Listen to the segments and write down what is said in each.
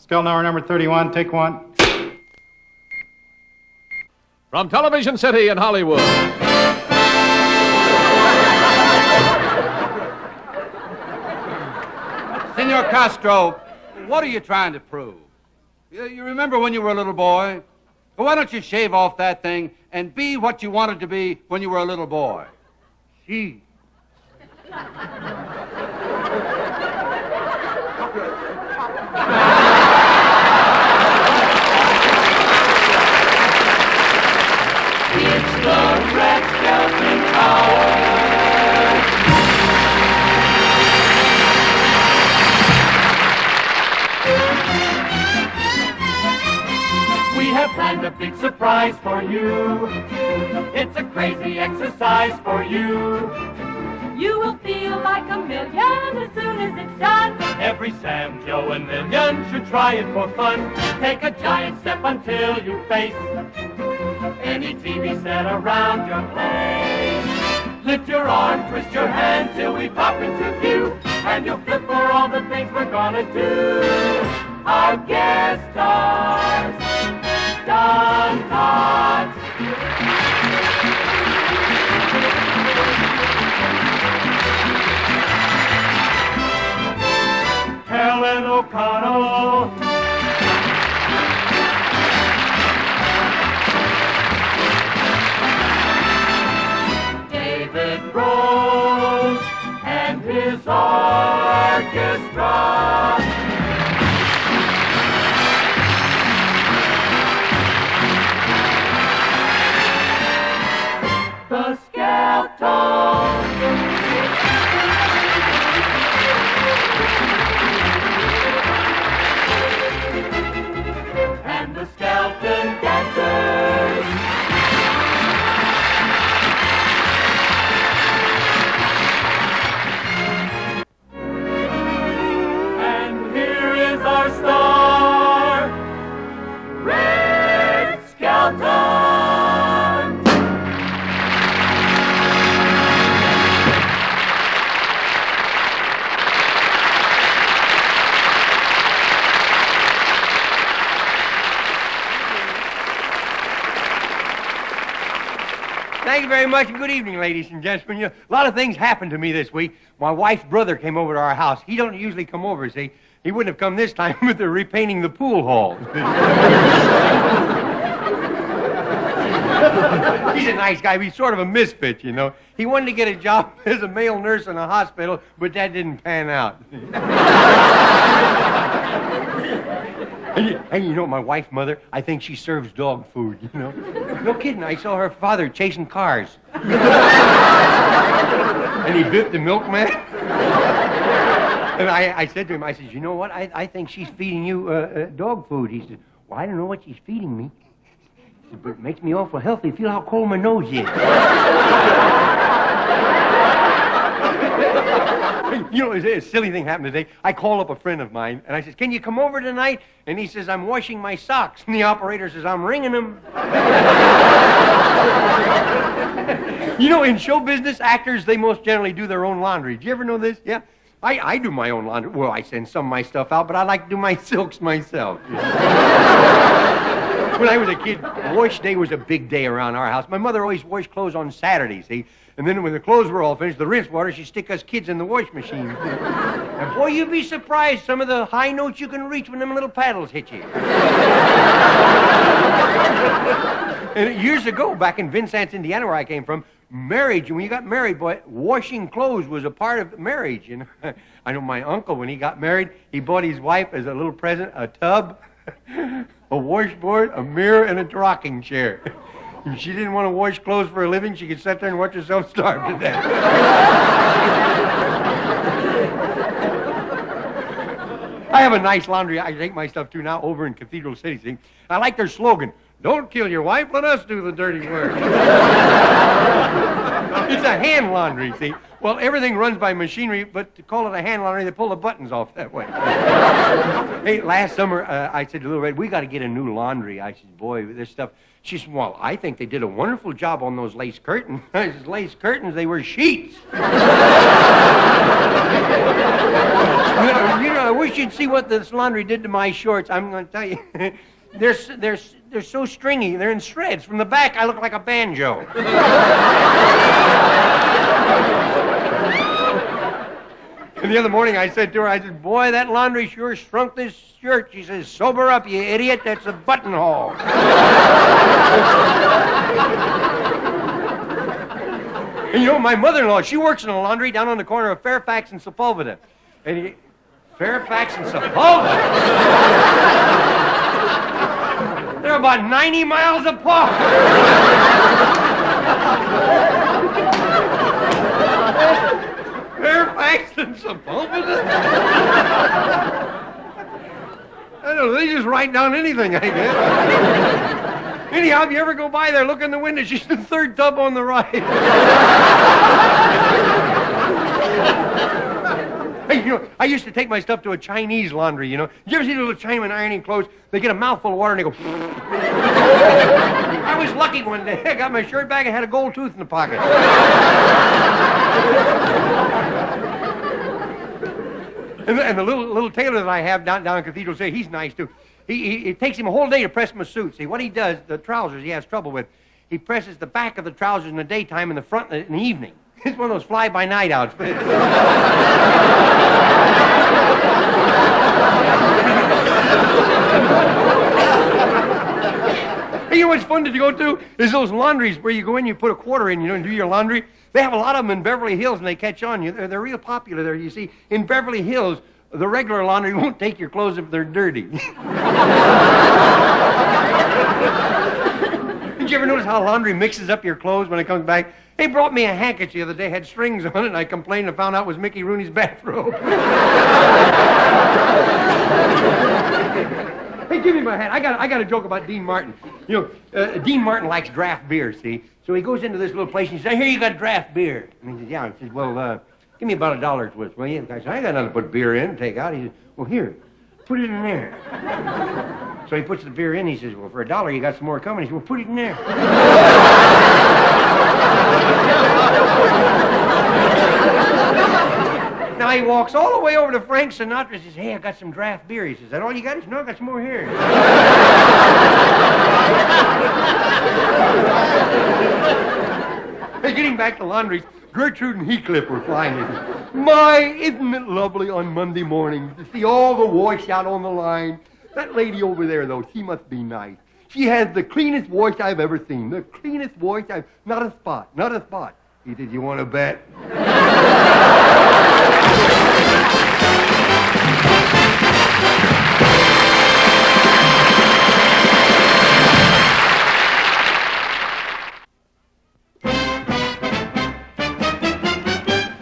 Skelton hour number 31, take one. From Television City in Hollywood. Senor Castro, what are you trying to prove? You remember when you were a little boy? Well, why don't you shave off that thing and be what you wanted to be when you were a little boy? See. It's the Red Skelton Hour. We have planned a big surprise for you. It's a crazy exercise for you. You will feel like a million as soon as it's done. Every Sam, Joe, and Lillian should try it for fun. Take a giant step until you face any TV set around your place. Lift your arm, twist your hand till we pop into view, and you'll flip for all the things we're gonna do. Our guest stars, Don Knotts. Helen O'Connell. David Rose and his orchestra. The Skeltons. And the Skelton Dancers. And here is our star, Red Skelton. Thank you very much, and good evening, ladies and gentlemen. You know, a lot of things happened to me this week. My wife's brother came over to our house. He don't usually come over, see. He wouldn't have come this time, but they're repainting the pool hall. He's a nice guy, but he's sort of a misfit, you know. He wanted to get a job as a male nurse in a hospital, but that didn't pan out. And you know, my wife's mother, I think she serves dog food, you know. No kidding, I saw her father chasing cars. And he bit the milkman. And I said to him, I said, you know what, I think she's feeding you dog food. He said, well, I don't know what she's feeding me. He said, but it makes me awful healthy. Feel how cold my nose is. You know, a silly thing happened today. I called up a friend of mine, and I said, can you come over tonight? And he says, I'm washing my socks. And the operator says, I'm wringing them. You know, in show business, actors, they most generally do their own laundry. Do you ever know this? Yeah? I do my own laundry. Well, I send some of my stuff out, but I like to do my silks myself. When I was a kid, wash day was a big day around our house. My mother always washed clothes on Saturday, see? And then when the clothes were all finished, the rinse water, she'd stick us kids in the wash machine. And boy, you'd be surprised some of the high notes you can reach when them little paddles hit you. And years ago, back in Vincennes, Indiana, where I came from, marriage, when you got married, boy, washing clothes was a part of marriage. You know? I know my uncle, when he got married, he bought his wife as a little present a tub, a washboard, a mirror, and a rocking chair. If she didn't want to wash clothes for a living, she could sit there and watch herself starve to death. I have a nice laundry I take my stuff to now over in Cathedral City, see? I like their slogan, don't kill your wife, let us do the dirty work. It's a hand laundry, see? Well, everything runs by machinery, but to call it a hand laundry, they pull the buttons off that way. Hey, last summer, I said to Little Red, we got to get a new laundry. I said, boy, this stuff... She said, well, I think they did a wonderful job on those lace curtains. I said, lace curtains, they were sheets. You know, I wish you should see what this laundry did to my shorts. I'm going to tell you. They're so stringy. They're in shreds. From the back, I look like a banjo. And the other morning, I said to her, I said, boy, that laundry sure shrunk this shirt. She says, sober up, you idiot. That's a buttonhole. And you know, my mother-in-law, she works in a laundry down on the corner of Fairfax and Sepulveda. And Fairfax and Sepulveda? They're about 90 miles apart. Fairfax and Sepulveda? I don't know, they just write down anything, I guess. Anyhow, if you ever go by there, look in the window. She's the third tub on the right. Hey, you know, I used to take my stuff to a Chinese laundry, you know. You ever see the little Chinamen ironing clothes? They get a mouthful of water and they go... I was lucky one day. I got my shirt back and had a gold tooth in the pocket. And the little tailor that I have down in Cathedral City, he's nice, too. It takes him a whole day to press him a suit. See, what he does, the trousers he has trouble with, he presses the back of the trousers in the daytime and the front in the evening. It's one of those fly-by-night outfits. Hey, you know what's fun to go to? Is those laundries where you go in, you put a quarter in, you know, and do your laundry. They have a lot of them in Beverly Hills, and they catch on. They're real popular there. You see, in Beverly Hills, the regular laundry won't take your clothes if they're dirty. Did you ever notice how laundry mixes up your clothes when it comes back? They brought me a handkerchief the other day, had strings on it, and I complained and found out it was Mickey Rooney's bathrobe. Hey, give me my hat. I got a joke about Dean Martin. You know, Dean Martin likes draft beer, see? So he goes into this little place and he says, here, you got draft beer. And he says, yeah. He says, well, give me about $1's worth. Well, yeah. I said, I ain't got nothing to put beer in, take out. He says, well, here, put it in there. So he puts the beer in. He says, well, for $1, you got some more coming. He says, well, put it in there. Now he walks all the way over to Frank Sinatra and says, hey, I got some draft beer. He says, is that all you got? He says, no, I got some more here. Hey, getting back to laundries, Gertrude and Heathcliff were flying in. My, isn't it lovely on Monday morning to see all the wash out on the line? That lady over there, though, she must be nice. She has the cleanest wash I've ever seen. The cleanest wash I've... Not a spot, not a spot. He said, you want to bet?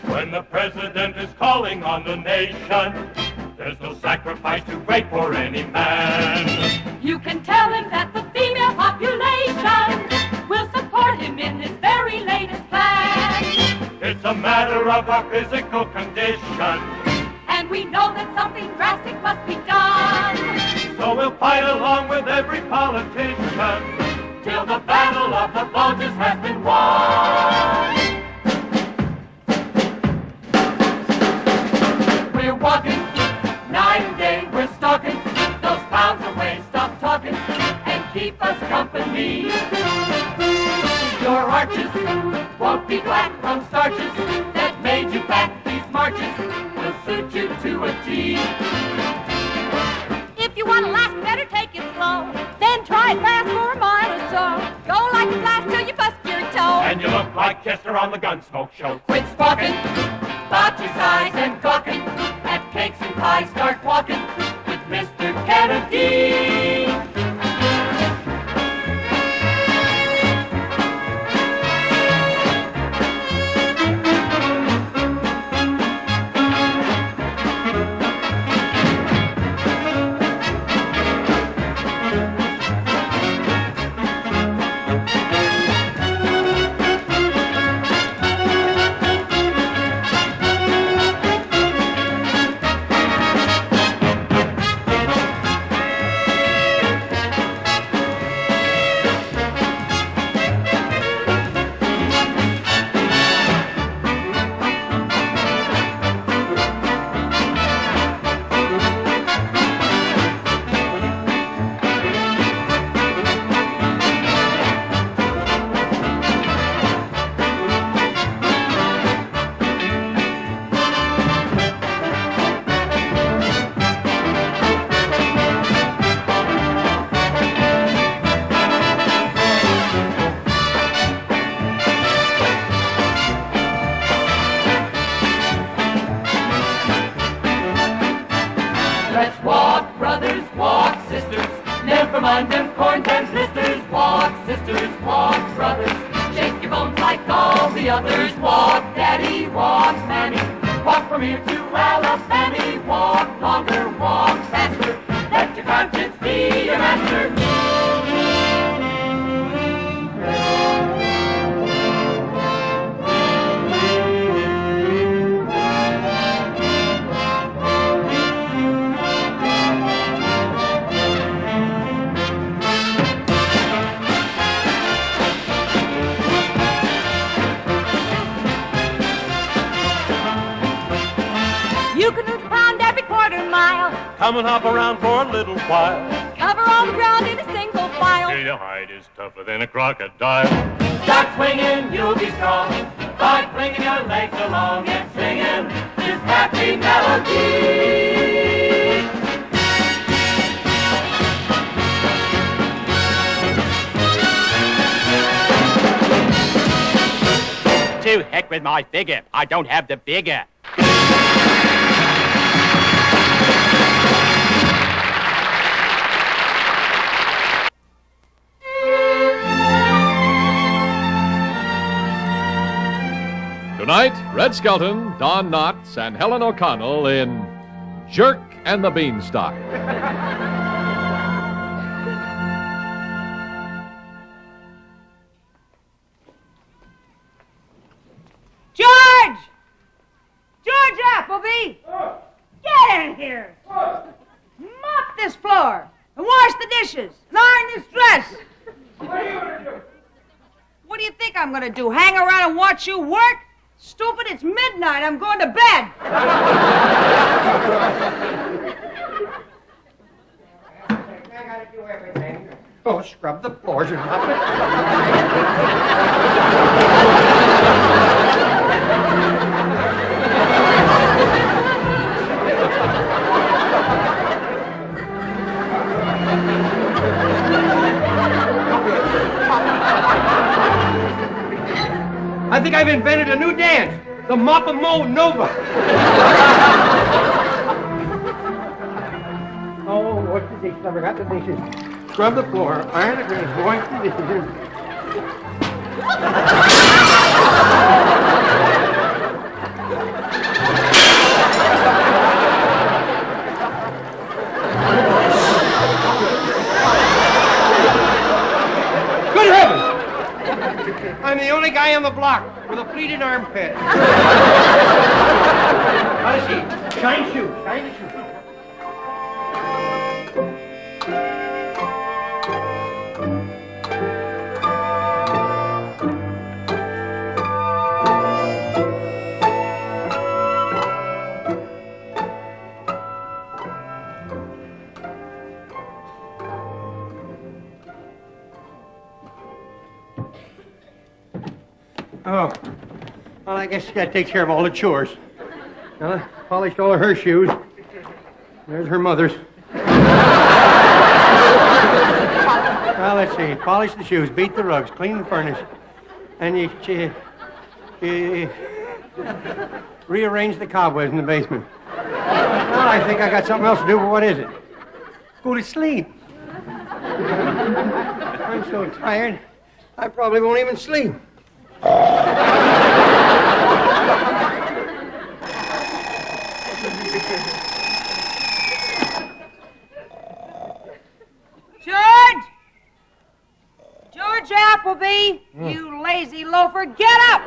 When the president is calling on the nation, there's no sacrifice too great for any man. You can tell him that the female population will support him in his very latest plan. It's a matter of our physical condition, And we know that something drastic must be done. so we'll fight along with every politician till the battle of the bulges has been won. We're walking, night and day we're stalking those pounds away. Stop talking and keep us company. Your arches won't be black from starches that made you fat. These marches will suit you to a T. If you want to last better, take it slow. Then try it fast for a mile or so. Go like a blast till you bust your toe. And you look like Chester on the Gunsmoke show. Quit squawking about your size and gawking at cakes and pies. Start walking with Mr. Kennedy. Let's walk, brothers, walk, sisters. Never mind them corns and blisters. Walk, sisters, walk, brothers. Shake your bones like all the others. Walk, Daddy, walk, Mammy. Walk from here to Alabama. Walk longer, walk faster. Let your conscience be your master. You can lose a pound every quarter mile. Come and hop around for a little while. Cover all the ground in a single file. Till your hide is tougher than a crocodile. Start swinging, you'll be strong. By flinging your legs along and singing this happy melody. To heck with my figure. I don't have the figure. Tonight, Red Skelton, Don Knotts, and Helen O'Connell in Jerk and the Beanstalk. George! George Appleby! Get in here! Mop this floor, and wash the dishes, and iron this dress. What are you going to do? What do you think I'm gonna do, hang around and watch you work? Stupid, it's midnight, I'm going to bed. I got to do everything. Oh, scrub the floors and mop it. I think I've invented a new dance, the Mop-a-Mo Nova. Oh, what's the dishes? I forgot the dishes. Scrub the floor, iron the grease, wash the dishes. Good heavens! I'm the only guy on the block with a pleated armpit. How does he? Shine shoes. Shine the shoes. Oh, well, I guess that takes care of all the chores. Now, I polished all of her shoes. There's her mother's. Well, let's see. Polish the shoes, beat the rugs, clean the furnace, and you rearrange the cobwebs in the basement. Well, I think I got something else to do, but what is it? Go to sleep. I'm so tired, I probably won't even sleep. George Appleby, you lazy loafer, get up!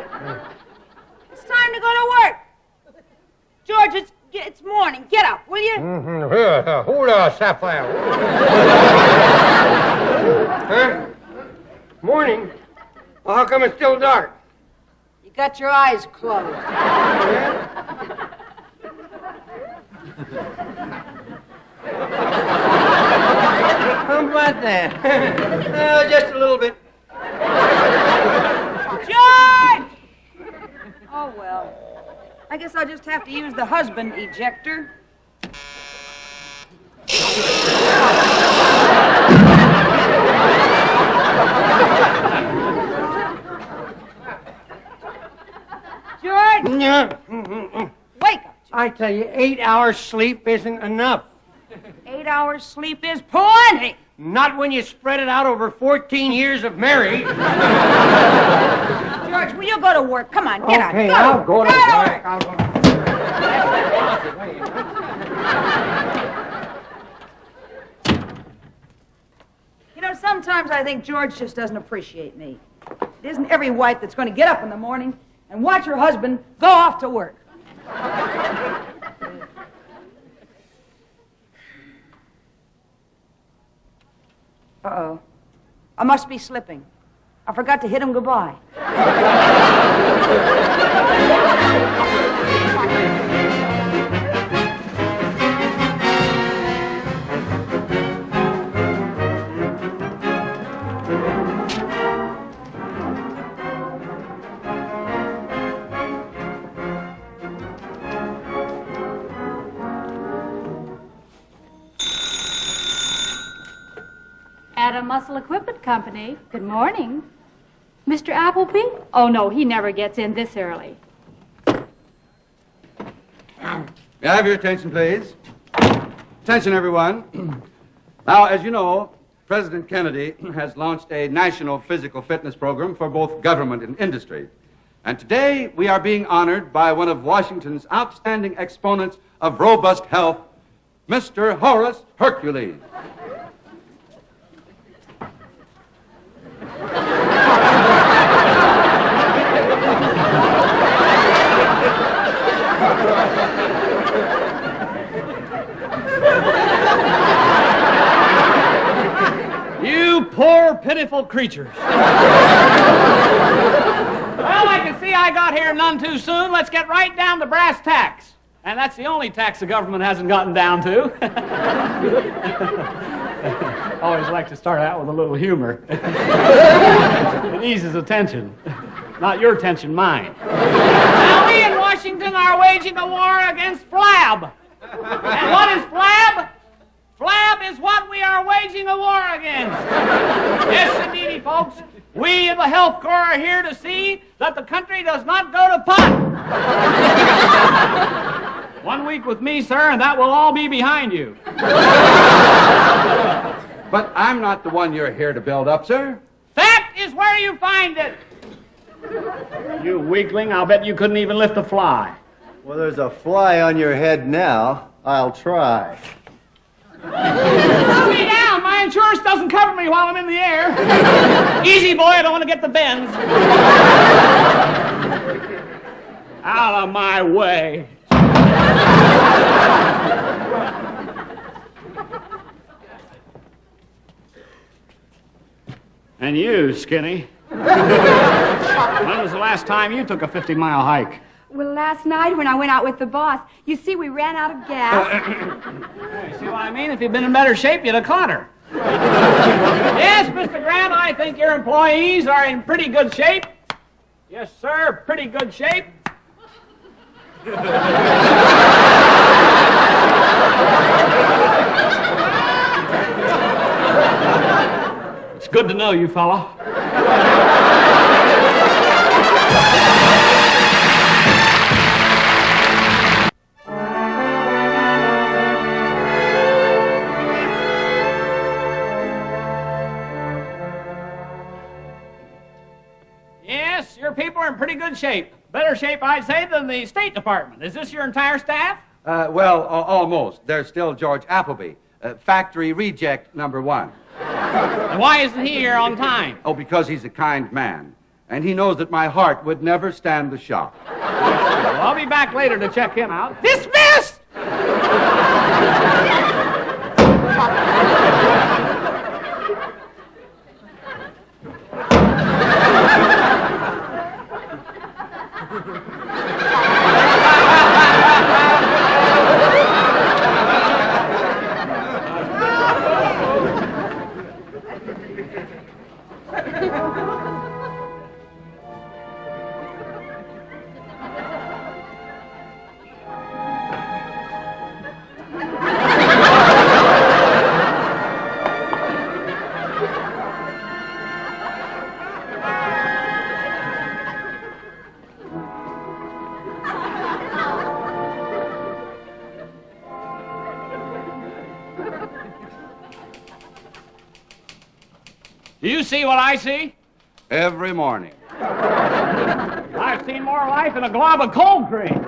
It's time to go to work. George, it's morning. Get up, will you? Hold on, Sapphire. Huh? Morning? Well, how come it's still dark? You got your eyes closed. How about that? Oh, just a little bit. George! Oh, well. I guess I'll just have to use the husband ejector. George! Yeah. Wake up. I tell you, 8 hours sleep isn't enough. 8 hours sleep is plenty. Not when you spread it out over 14 years of marriage. George, will you go to work? Come on, get Okay, on. I'll go to work. I'll go. You know, sometimes I think George just doesn't appreciate me. It isn't every wife that's going to get up in the morning and watch her husband go off to work. Uh-oh. I must be slipping. I forgot to hit him goodbye. At a Muscle Equipment Company. Good morning. Mr. Appleby? Oh, no, he never gets in this early. May I have your attention, please? Attention, everyone. Now, as you know, President Kennedy has launched a national physical fitness program for both government and industry. And today, we are being honored by one of Washington's outstanding exponents of robust health, Mr. Horace Hercules. You poor, pitiful creatures. Well, I can see I got here none too soon. Let's get right down to brass tacks. And that's the only tax the government hasn't gotten down to. Always like to start out with a little humor. It eases the tension. Not your tension, mine. Now, we in Washington are waging a war against flab. And what is flab? Flab is what we are waging a war against. Yes, indeedy, folks. We of the Health Corps are here to see that the country does not go to pot. 1 week with me, sir, and that will all be behind you. But I'm not the one you're here to build up, sir. That is where you find it. You weakling, I'll bet you couldn't even lift a fly. Well, there's a fly on your head now. I'll try. Put me down. My insurance doesn't cover me while I'm in the air. Easy, boy. I don't want to get the bends. Out of my way. And you, Skinny. When was the last time you took a 50-mile hike? Well, last night when I went out with the boss, you see, we ran out of gas. Hey, see what I mean? If you'd been in better shape, you'd have caught her. Yes, Mr. Grant, I think your employees are in pretty good shape. Yes, sir, pretty good shape. It's good to know you, fella. Yes, your people are in pretty good shape. Better shape, I'd say, than the State Department. Is this your entire staff? Well, almost. There's still George Appleby, factory reject #1. And why isn't he here on time? Oh, because he's a kind man. And he knows that my heart would never stand the shock. Well, I'll be back later to check him out. Dismissed! Do you see what I see? Every morning. I've seen more life in a glob of cold cream.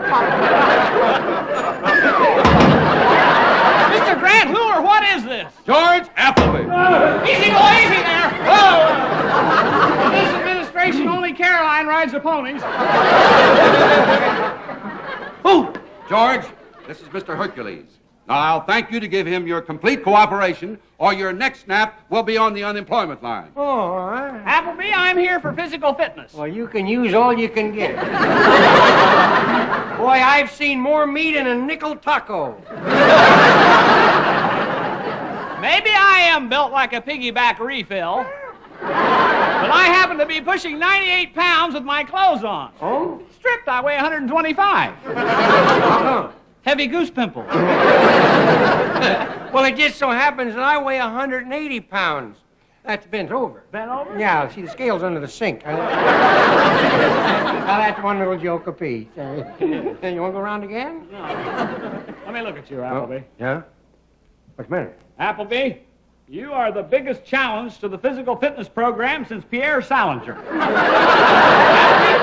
Mr. Grant, who or what is this? George Appleby. Easy, go easy there. In this administration, only Caroline rides the ponies. Who? George, this is Mr. Hercules. Now, I'll thank you to give him your complete cooperation, or your next snap will be on the unemployment line. Oh, all right. Appleby, I'm here for physical fitness. Well, you can use all you can get. Boy, I've seen more meat in a nickel taco. Maybe I am built like a piggyback refill, but I happen to be pushing 98 pounds with my clothes on. Oh? Stripped, I weigh 125. Heavy goose pimple. Well, it just so happens that I weigh 180 pounds. That's bent over. Bent over? Yeah, see, the scale's under the sink. Now, that's one little joke apiece. You want to go around again? No. Let me look at you, Appleby. Yeah? What's the matter? Appleby, you are the biggest challenge to the physical fitness program since Pierre Salinger.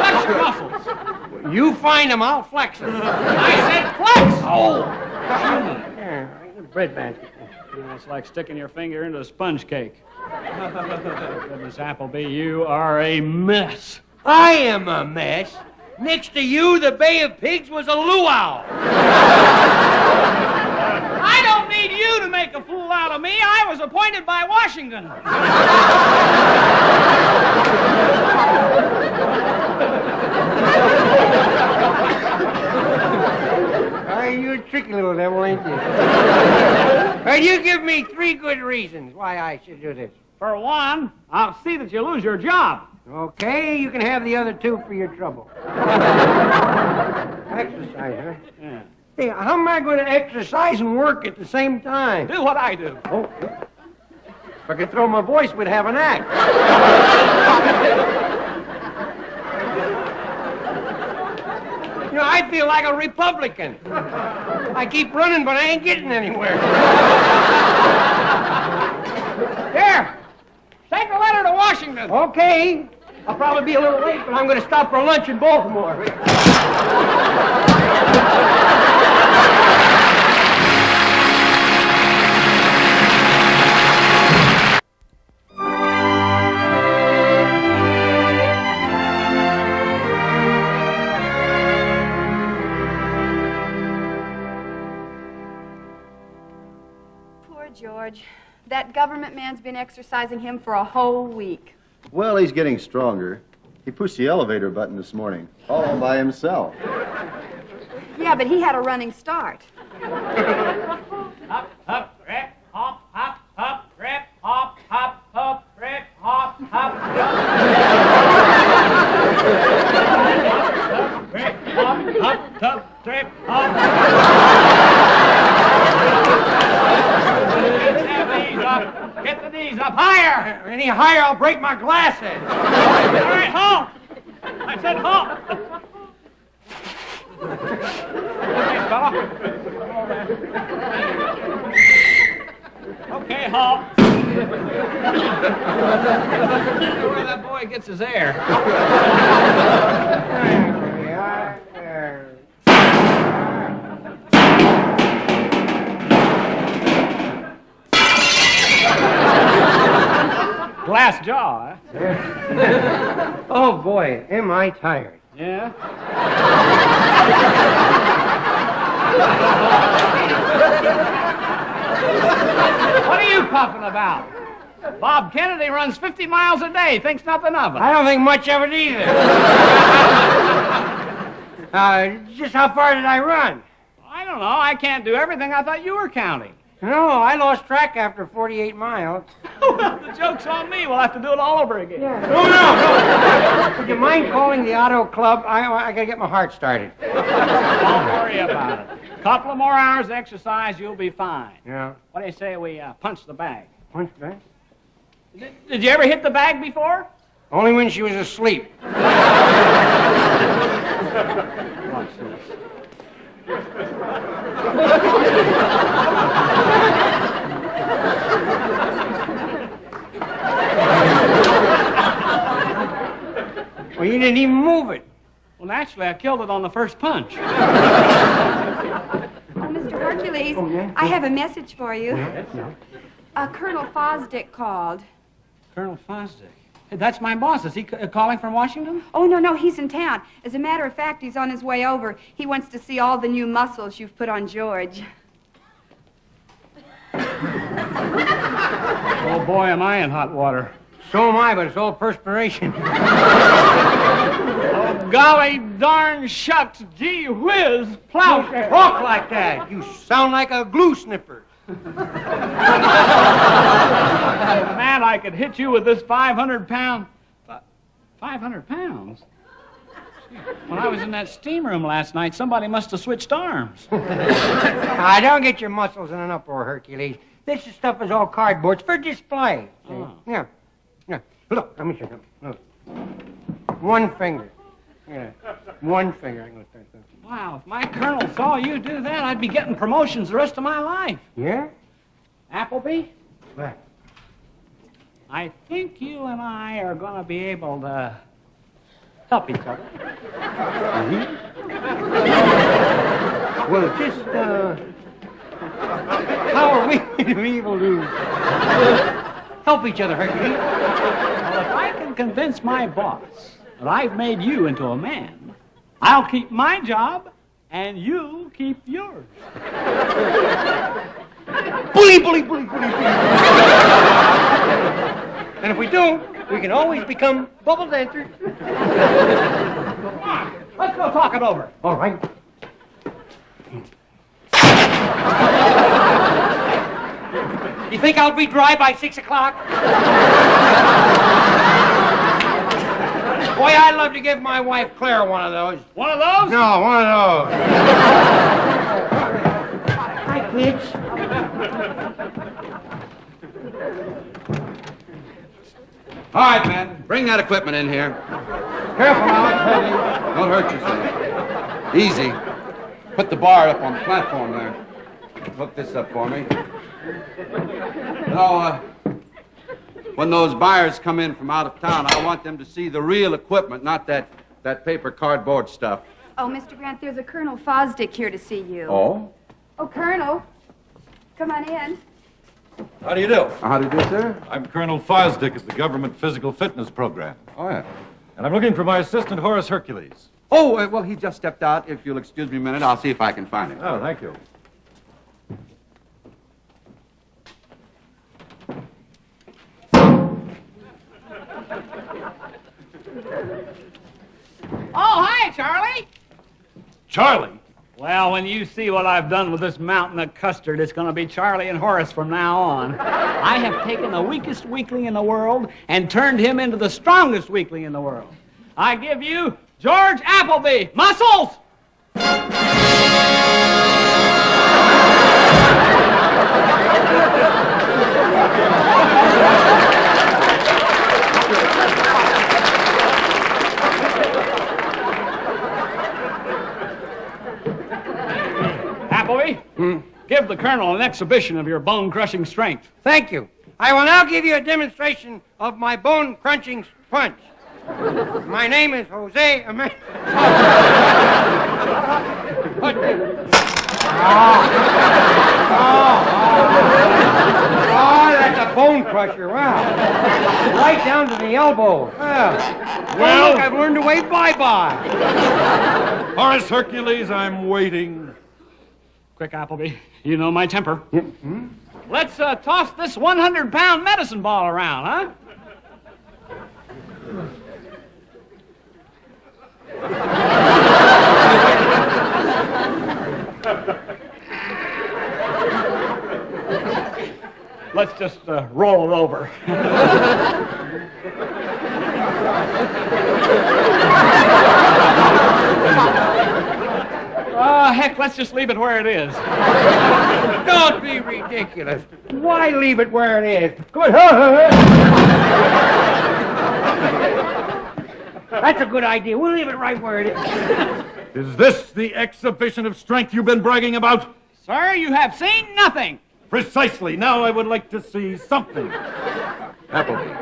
Flex your muscles. You find them, I'll flex them. I said flex! Oh! Here, bread basket. It's like sticking your finger into a sponge cake. Goodness, Appleby, you are a mess. I am a mess. Next to you, the Bay of Pigs was a luau. I don't need you to make a fool out of me. I was appointed by Washington. You're a tricky little devil, ain't you? Well, you give me 3 good reasons why I should do this. For one, I'll see that you lose your job. Okay, you can have the other 2 for your trouble. Exercise, huh? Yeah. Hey, how am I going to exercise and work at the same time? Do what I do. Oh, if I could throw my voice, we'd have an act. You know, I feel like a Republican. I keep running, but I ain't getting anywhere. Here, take a letter to Washington. Okay. I'll probably be a little late, but I'm going to stop for lunch in Baltimore. George. That government man's been exercising him for a whole week. Well, he's getting stronger. He pushed the elevator button this morning, all by himself. Yeah, but he had a running start. Hop, hop, rip, hop, hop, hop, rip, hop, hop, hop, rip, hop, hop, rip, hop, hop, hop, rip, hop. Get the knees up higher. Any higher, I'll break my glasses. All right, halt. I said halt. Okay, fella. Okay, halt. Where that boy gets his air. Glass jaw, huh? Oh, boy, am I tired. Yeah? What are you puffing about? Bob Kennedy runs 50 miles a day, thinks nothing of it. I don't think much of it either. Just how far did I run? I don't know. I can't do everything. I thought you were counting. No, I lost track after 48 miles. Well, the joke's on me. We'll have to do it all over again. Yeah. No. Would you mind calling the auto club? I gotta get my heart started. Don't worry about it. Couple of more hours of exercise, you'll be fine. Yeah. What do you say we punch the bag? Punch bag? Did you ever hit the bag before? Only when she was asleep. Watch this. didn't even move it. Well, naturally, I killed it on the first punch. Oh, Mr. Hercules, I have a message for you. Colonel Fosdick called. Colonel Fosdick. Hey, that's my boss. Is he calling from Washington? Oh, no, he's in town. As a matter of fact, he's on his way over. He wants to see all the new muscles you've put on George. Oh, boy, am I in hot water. So am I, but it's all perspiration. Oh, golly darn shucks, gee whiz, plow. Don't talk like that. You sound like a glue sniffer. Man, I could hit you with this 500-pound... 500 pounds? When I was in that steam room last night, somebody must have switched arms. Don't get your muscles in an uproar, Hercules. This stuff is all cardboard. It's for display. Oh. Yeah. Look, let me show you. Look. One finger. Yeah. One finger. Wow, if my colonel saw you do that, I'd be getting promotions the rest of my life. Yeah? Appleby, What? I think you and I are going to be able to help each other. Well, just, how are we to be able to help each other, Hercules? Well, if I can convince my boss that I've made you into a man, I'll keep my job and you keep yours. Bully. And if we don't, we can always become bubble dancers. Come on, let's go talk it over. All right. You think I'll be dry by 6 o'clock? Boy, I'd love to give my wife Clara one of those. One of those? No, one of those. Hi, kids. All right, men, bring that equipment in here. Careful now, it's heavy. Don't hurt yourself. Easy. Put the bar up on the platform there. Hook this up for me. Now, when those buyers come in from out of town, I want them to see the real equipment, not that paper cardboard stuff. Oh, Mr. Grant, there's a Colonel Fosdick here to see you. Oh? Oh, Colonel. Come on in. How do you do? How do you do, sir? I'm Colonel Fosdick of the Government Physical Fitness Program. Oh, yeah. And I'm looking for my assistant, Horace Hercules. Oh, well, he just stepped out. If you'll excuse me a minute, I'll see if I can find him. Oh, thank you. Oh, hi, Charlie. Charlie? Well, when you see what I've done with this mountain of custard, it's going to be Charlie and Horace from now on. I have taken the weakest weakling in the world and turned him into the strongest weakling in the world. I give you George Appleby. Muscles! Appleby, give the colonel an exhibition of your bone-crushing strength. Thank you. I will now give you a demonstration of my bone-crunching punch. My name is Jose Amer... That's a bone crusher. Wow. Right down to the elbow. Well, look, I've learned to wave bye-bye. Horace Hercules, I'm waiting. Quick, Appleby. You know my temper. Let's toss this 100-pound medicine ball around, huh? Let's just roll it over. Heck, let's just leave it where it is. Don't be ridiculous. Why leave it where it is? Good. That's a good idea. We'll leave it right where it is. Is this the exhibition of strength you've been bragging about? Sir, you have seen nothing. Precisely. Now I would like to see something. Appleby,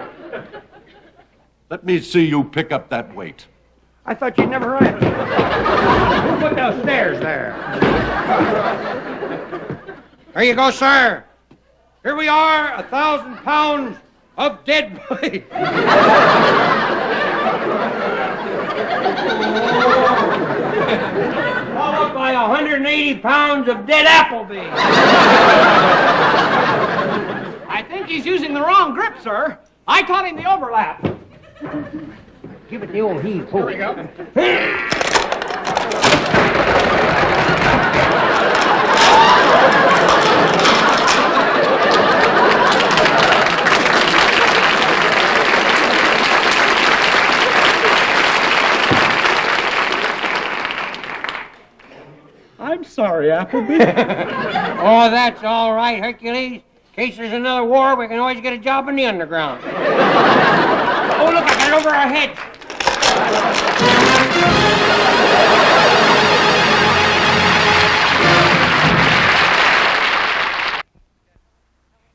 let me see you pick up that weight. I thought you'd never ride it. Who put those stairs there? There you go, sir. Here we are, 1,000 pounds of dead weight. Followed by 180 pounds of dead Appleby. I think he's using the wrong grip, sir. I taught him the overlap. Give it the old heave. Here we go. I'm sorry, Appleby. Oh, that's all right, Hercules. In case there's another war, we can always get a job in the underground. Oh, look, I got it over our heads.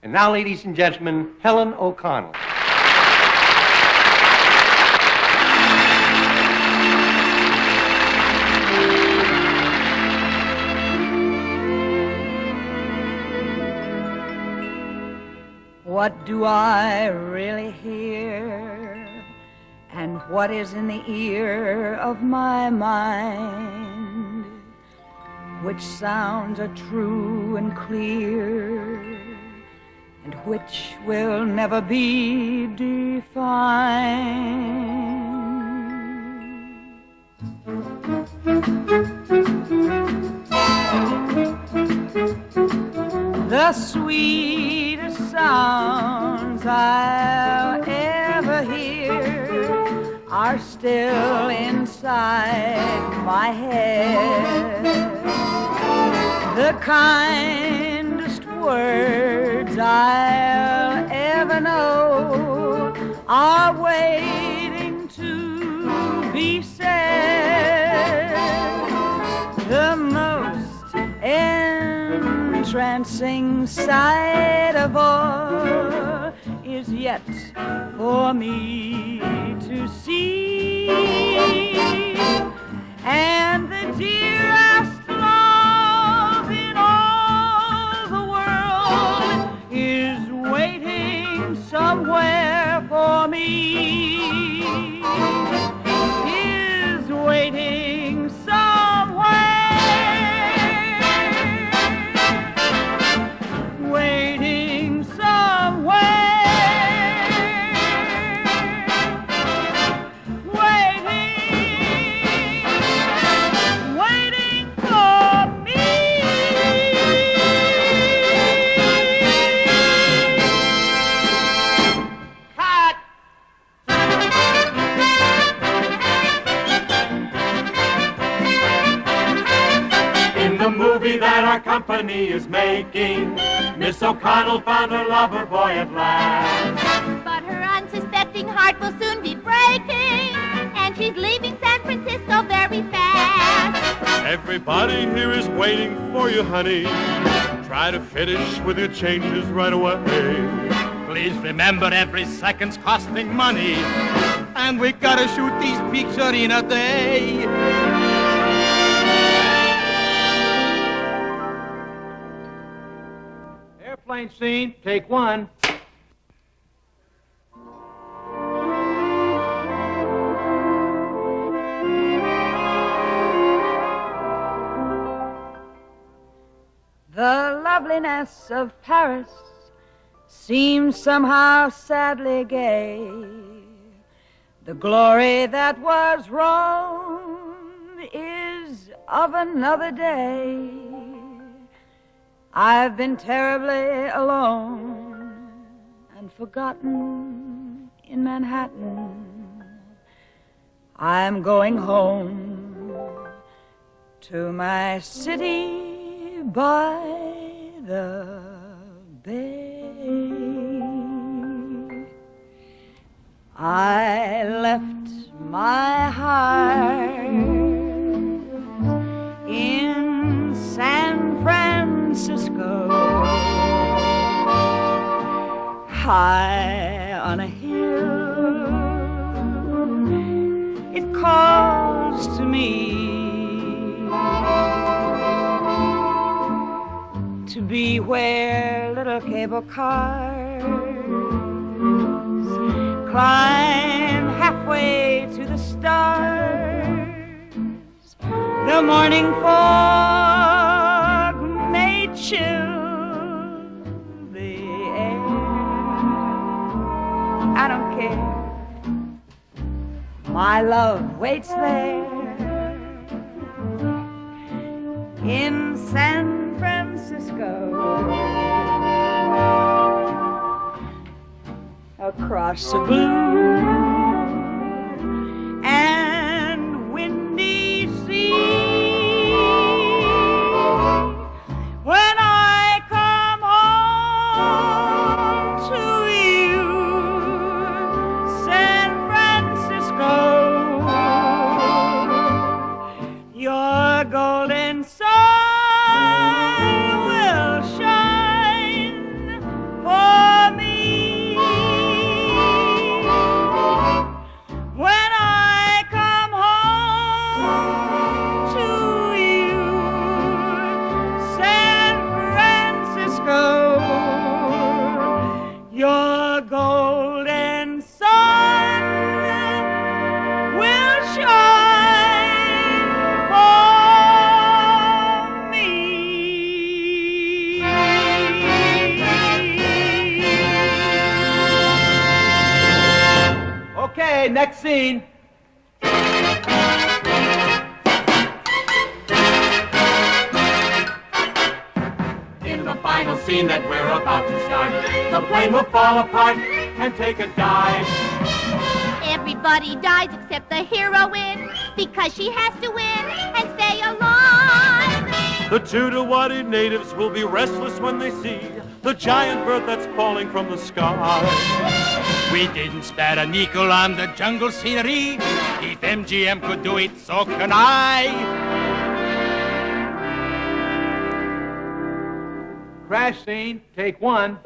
And now, ladies and gentlemen, Helen O'Connell. What do I really hear? And what is in the ear of my mind? Which sounds are true and clear, and which will never be defined. The sweetest sounds I'll ever hear are still inside my head. The kindest words I'll ever know are waiting to be said. The most entrancing sight of all is yet for me to see, and the dearest love in all the world is waiting somewhere for me, is waiting somewhere. Waiting somewhere, waiting for me. Cut. In the movie that our company is making, Miss O'Connell found her lover boy at last. But her unsuspecting heart will soon be breaking, and she's leaving San Francisco very fast. Everybody here is waiting for you, honey. Try to finish with your changes right away. Please remember every second's costing money, and we gotta shoot these pictures in a day. Airplane scene, take one. The loveliness of Paris seems somehow sadly gay. The glory that was Rome is of another day. I've been terribly alone and forgotten in Manhattan. I'm going home to my city by the bay. I left my heart in San Francisco, high on a hill. It calls me to be where little cable cars climb halfway to the stars. The morning fog may chill the air. I don't care. My love waits there in San Francisco, across the blue and windy sea. When I come home to you, San Francisco, your golden sun will shine for me. When I come home to you, San Francisco, your golden sun will shine for me. Okay, next scene. In the final scene that we're about to start, the plane will fall apart and take a dive. Everybody dies except the heroine because she has to win and stay alive. The Chudawadi natives will be restless when they see the giant bird that's falling from the sky. We didn't spare a nickel on the jungle scenery. If MGM could do it, so can I. Crash scene, take one.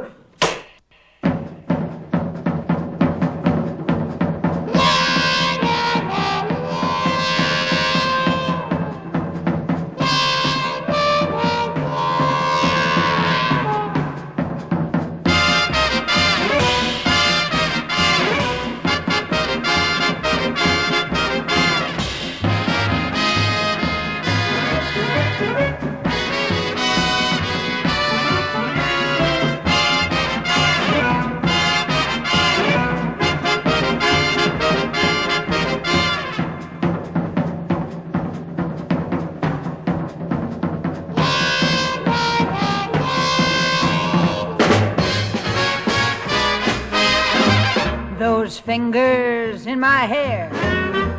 Those fingers in my hair,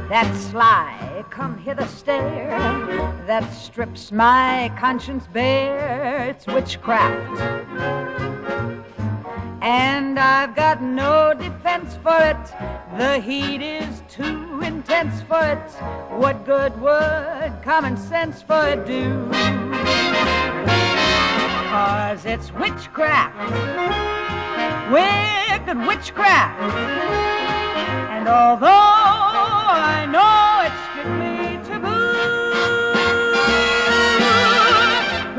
that sly come hither stare, that strips my conscience bare, it's witchcraft. And I've got no defense for it, the heat is too intense for it. What good would common sense for it do? 'Cause it's witchcraft, wicked witchcraft. And although I know it's strictly taboo,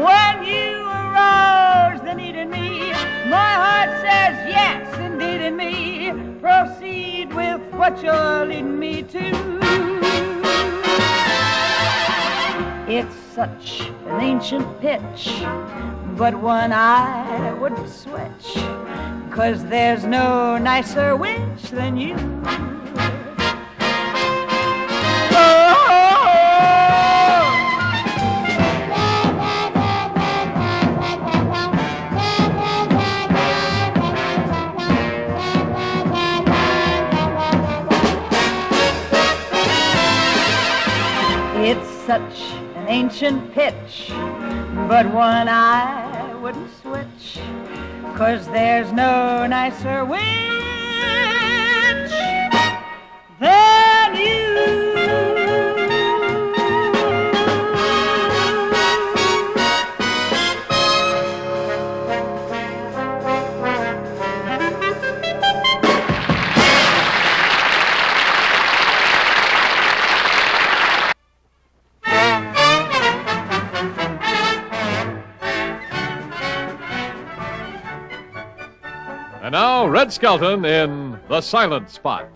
when you arouse the need in me, my heart says yes, indeed in me. Proceed with what you're leading me to. It's such an ancient pitch, but one I wouldn't switch, 'cause there's no nicer witch than you. It's such an ancient pitch, but one I wouldn't switch, 'cause there's no nicer witch than you. And now, Red Skelton in The Silent Spot.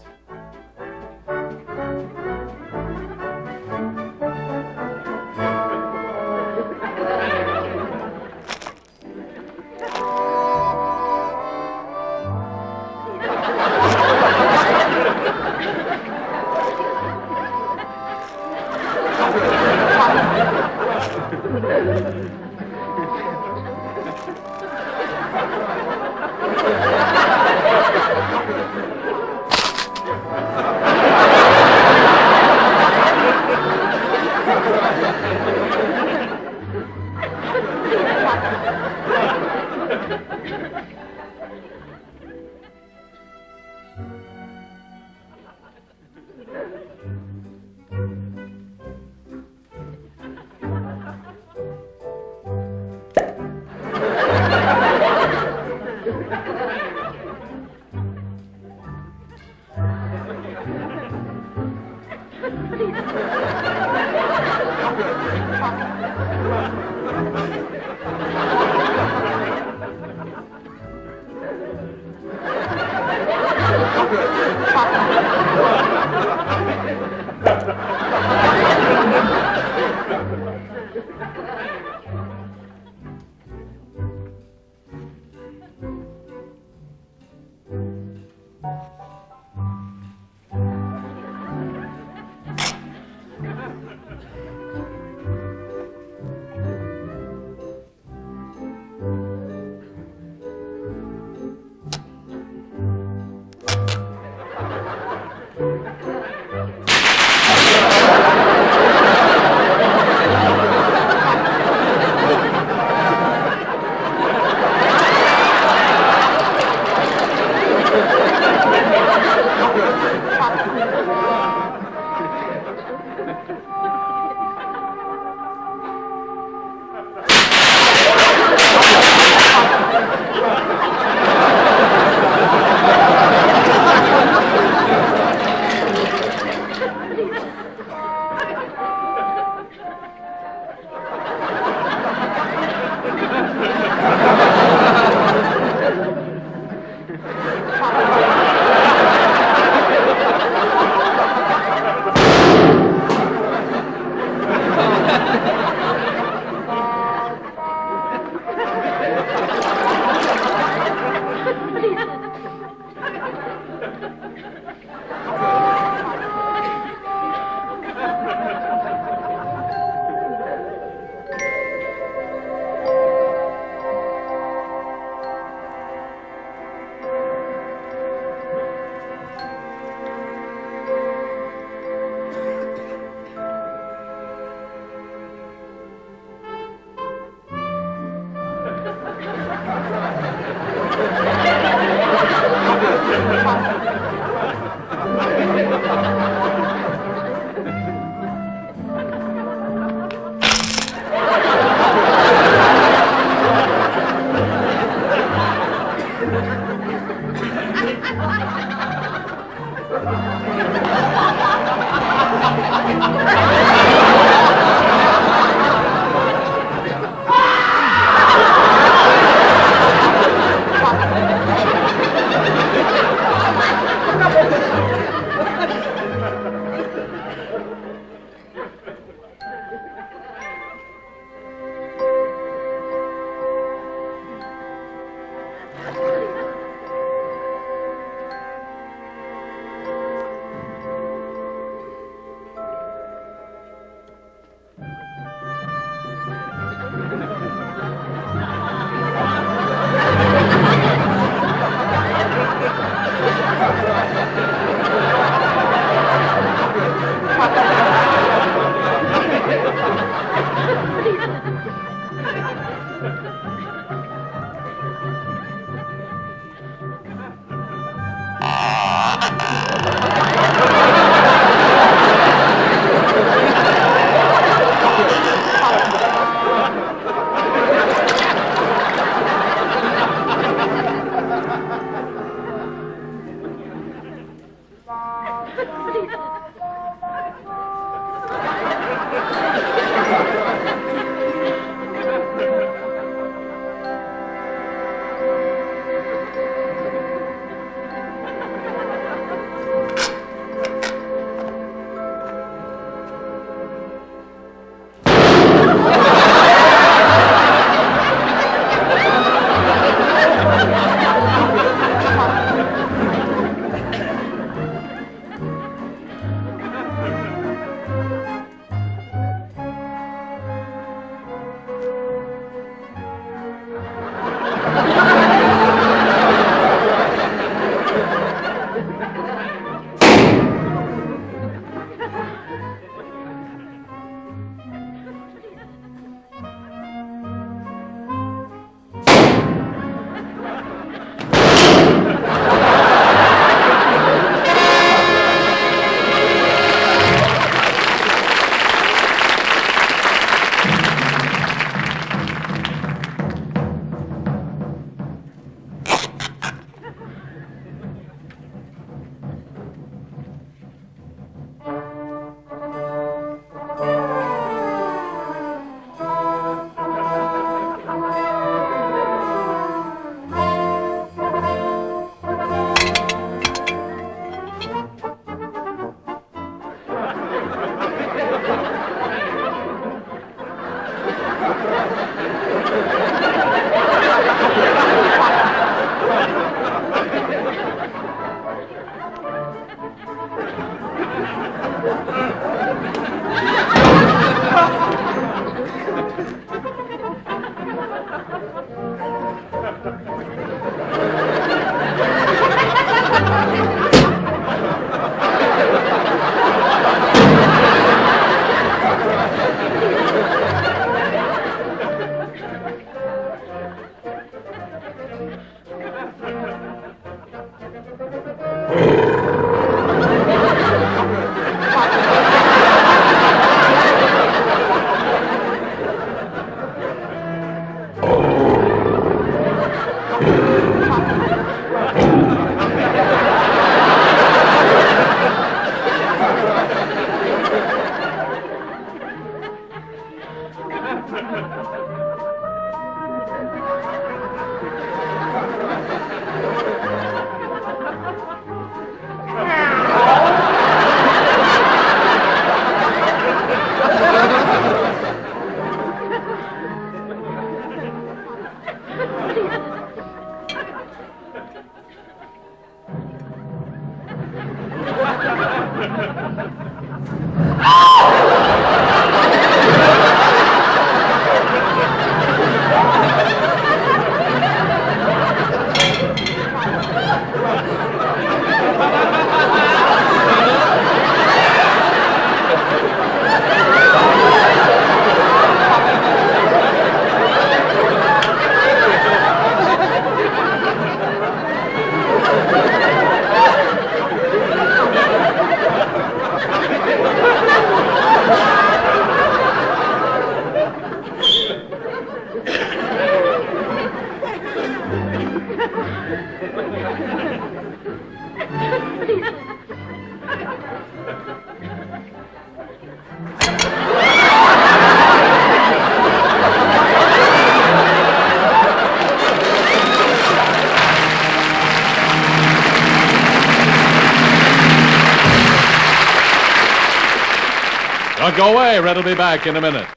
Don't go away. Red will be back in a minute.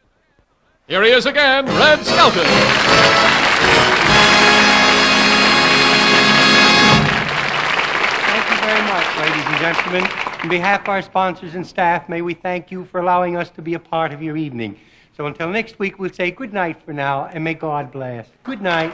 Here he is again, Red Skelton. Thank you very much, ladies and gentlemen. On behalf of our sponsors and staff, may we thank you for allowing us to be a part of your evening. So until next week, we'll say good night for now, and may God bless. Good night.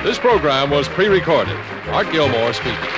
This program was pre-recorded. Art Gilmore speaking.